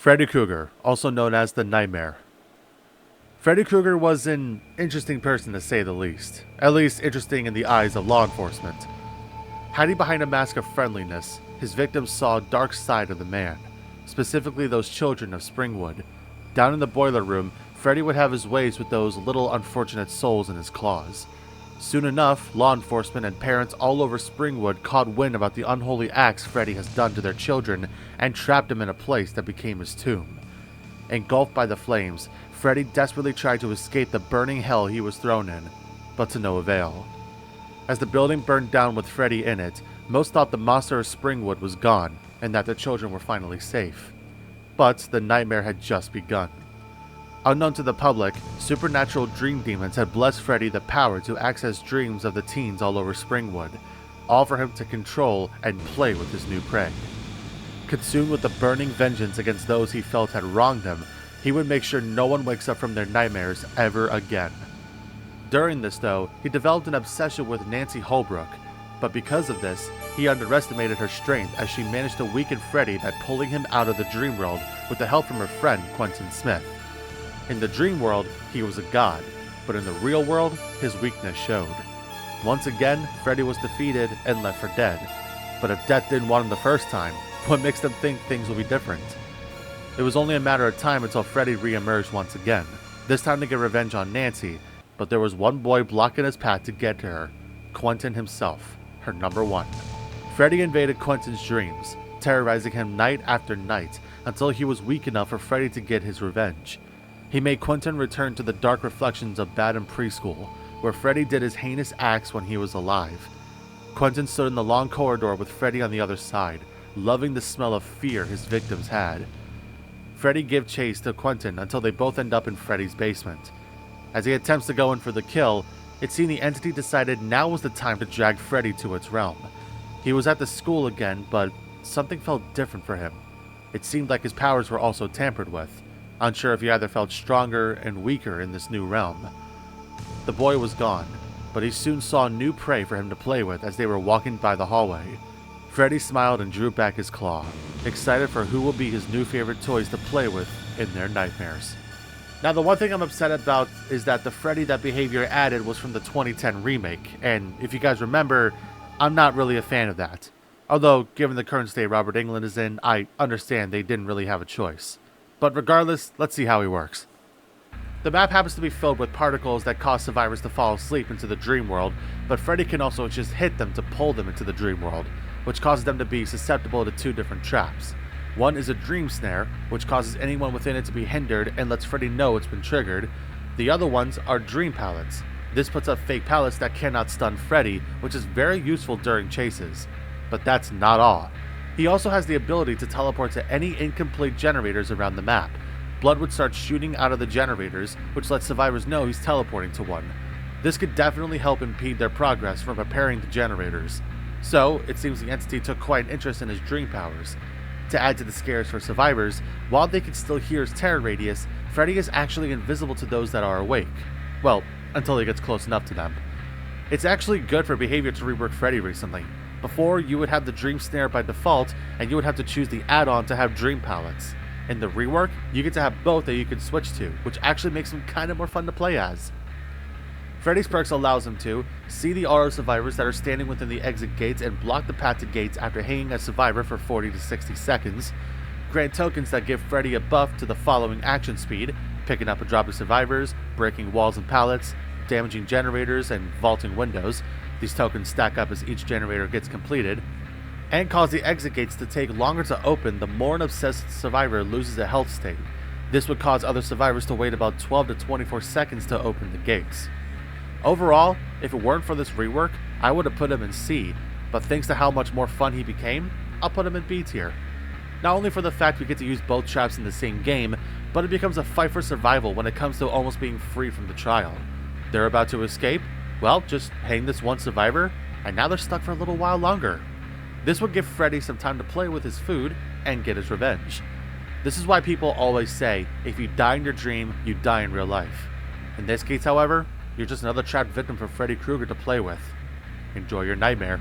Freddy Krueger, also known as the Nightmare. Freddy Krueger was an interesting person to say the least. At least interesting in the eyes of law enforcement. Hiding behind a mask of friendliness, his victims saw a dark side of the man, specifically those children of Springwood. Down in the boiler room, Freddy would have his ways with those little unfortunate souls in his claws. Soon enough, law enforcement and parents all over Springwood caught wind about the unholy acts Freddy has done to their children and trapped him in a place that became his tomb. Engulfed by the flames, Freddy desperately tried to escape the burning hell he was thrown in, but to no avail. As the building burned down with Freddy in it, most thought the monster of Springwood was gone and that the children were finally safe. But the nightmare had just begun. Unknown to the public, supernatural dream demons had blessed Freddy the power to access dreams of the teens all over Springwood, all for him to control and play with his new prey. Consumed with the burning vengeance against those he felt had wronged him, he would make sure no one wakes up from their nightmares ever again. During this, though, he developed an obsession with Nancy Holbrook, but because of this, he underestimated her strength as she managed to weaken Freddy by pulling him out of the dream world with the help from her friend Quentin Smith. In the dream world, he was a god, but in the real world, his weakness showed. Once again, Freddy was defeated and left for dead. But if death didn't want him the first time, what makes them think things will be different? It was only a matter of time until Freddy re-emerged once again, this time to get revenge on Nancy, but there was one boy blocking his path to get to her, Quentin himself, her number one. Freddy invaded Quentin's dreams, terrorizing him night after night, until he was weak enough for Freddy to get his revenge. He made Quentin return to the dark reflections of Baden Preschool, where Freddy did his heinous acts when he was alive. Quentin stood in the long corridor with Freddy on the other side, loving the smell of fear his victims had. Freddy gave chase to Quentin until they both end up in Freddy's basement. As he attempts to go in for the kill, it seemed the entity decided now was the time to drag Freddy to its realm. He was at the school again, but something felt different for him. It seemed like his powers were also tampered with, unsure if he either felt stronger and weaker in this new realm. The boy was gone, but he soon saw new prey for him to play with as they were walking by the hallway. Freddy smiled and drew back his claw, excited for who will be his new favorite toys to play with in their nightmares. Now, the one thing I'm upset about is that the Freddy that behavior added was from the 2010 remake, and if you guys remember, I'm not really a fan of that. Although, given the current state Robert Englund is in, I understand they didn't really have a choice. But regardless, let's see how he works. The map happens to be filled with particles that cause survivors to fall asleep into the dream world, but Freddy can also just hit them to pull them into the dream world, which causes them to be susceptible to two different traps. One is a dream snare, which causes anyone within it to be hindered and lets Freddy know it's been triggered. The other ones are dream pallets. This puts up fake pallets that cannot stun Freddy, which is very useful during chases. But that's not all. He also has the ability to teleport to any incomplete generators around the map. Blood would start shooting out of the generators, which lets survivors know he's teleporting to one. This could definitely help impede their progress from preparing the generators. So, it seems the entity took quite an interest in his dream powers. To add to the scares for survivors, while they can still hear his terror radius, Freddy is actually invisible to those that are awake. Well, until he gets close enough to them. It's actually good for behavior to rework Freddy recently. Before, you would have the dream snare by default, and you would have to choose the add-on to have dream pallets. In the rework, you get to have both that you can switch to, which actually makes him kind of more fun to play as. Freddy's perks allows him to see the aura of survivors that are standing within the exit gates and block the path to gates after hanging a survivor for 40 to 60 seconds, grant tokens that give Freddy a buff to the following action speed, picking up and dropping survivors, breaking walls and pallets, damaging generators, and vaulting windows. These tokens stack up as each generator gets completed, and cause the exit gates to take longer to open the more an obsessed survivor loses a health state. This would cause other survivors to wait about 12 to 24 seconds to open the gates. Overall, if it weren't for this rework, I would have put him in C, but thanks to how much more fun he became, I'll put him in B tier. Not only for the fact we get to use both traps in the same game, but it becomes a fight for survival when it comes to almost being free from the trial. They're about to escape? Well, just hang this one survivor, and now they're stuck for a little while longer. This would give Freddy some time to play with his food and get his revenge. This is why people always say, if you die in your dream, you die in real life. In this case, however, you're just another trapped victim for Freddy Krueger to play with. Enjoy your nightmare.